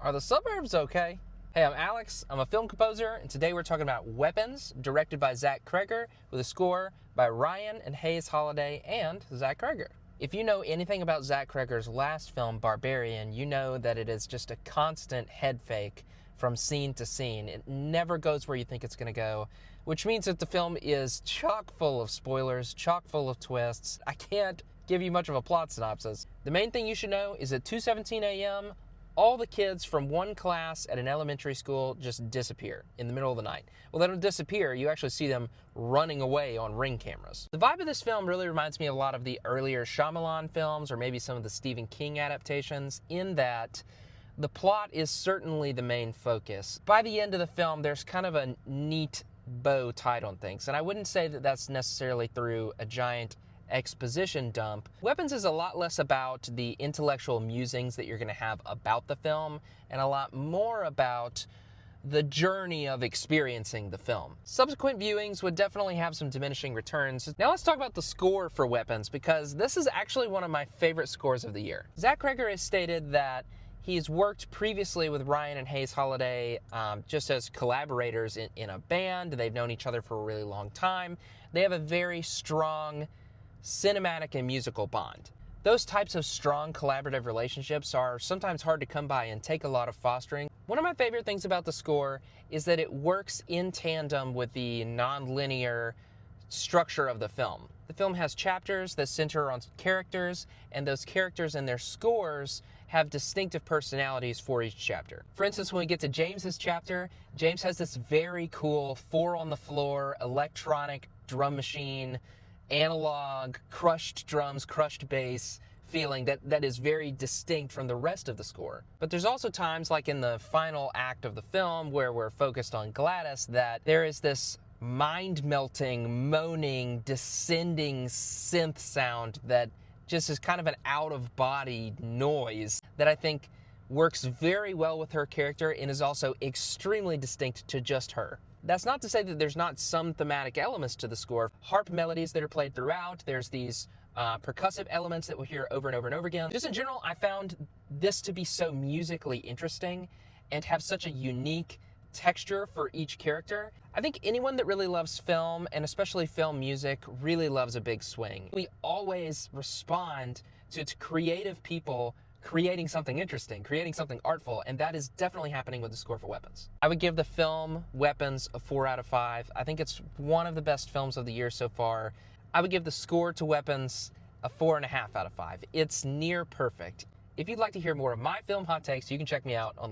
Are the suburbs okay? Hey, I'm Alex. I'm a film composer, and today we're talking about Weapons, directed by Zach Cregger, with a score by Ryan and Hayes Holiday and Zach Cregger. If you know anything about Zach Cregger's last film, Barbarian, you know that it is just a constant head fake from scene to scene. It never goes where you think it's going to go, which means that the film is chock full of spoilers, chock full of twists. I can't give you much of a plot synopsis. The main thing you should know is at 2:17 a.m., all the kids from one class at an elementary school just disappear in the middle of the night. Well, they don't disappear. You actually see them running away on Ring cameras. The vibe of this film really reminds me of a lot of the earlier Shyamalan films or maybe some of the Stephen King adaptations, in that the plot is certainly the main focus. By the end of the film, there's kind of a neat bow tied on things, and I wouldn't say that that's necessarily through a giant exposition dump. Weapons is a lot less about the intellectual musings that you're going to have about the film and a lot more about the journey of experiencing the film. Subsequent viewings would definitely have some diminishing returns. Now let's talk about the score for Weapons, because this is actually one of my favorite scores of the year. Zach Cregger has stated that he's worked previously with Ryan and Hayes Holiday just as collaborators in a band. They've known each other for a really long time. They have a very strong cinematic and musical bond. Those types of strong collaborative relationships are sometimes hard to come by and take a lot of fostering. One of my favorite things about the score is that it works in tandem with the non-linear structure of the film. The film has chapters that center on characters, and those characters and their scores have distinctive personalities for each chapter. For instance, when we get to James's chapter, James has this very cool 4-on-the-floor electronic drum machine, analog, crushed drums, crushed bass feeling that is very distinct from the rest of the score. But there's also times, like in the final act of the film, where we're focused on Gladys, that there is this mind-melting, moaning, descending synth sound that just is kind of an out-of-body noise that I think works very well with her character and is also extremely distinct to just her. That's not to say that there's not some thematic elements to the score. Harp melodies that are played throughout. There's these percussive elements that we'll hear over and over and over again. Just in general, I found this to be so musically interesting and have such a unique texture for each character. I think anyone that really loves film, and especially film music, really loves a big swing. We always respond to creative people creating something interesting, creating something artful, and that is definitely happening with the score for Weapons. I would give the film Weapons a 4 out of 5. I think it's one of the best films of the year so far. I would give the score to Weapons a 4.5 out of 5. It's near perfect. If you'd like to hear more of my film hot takes, you can check me out on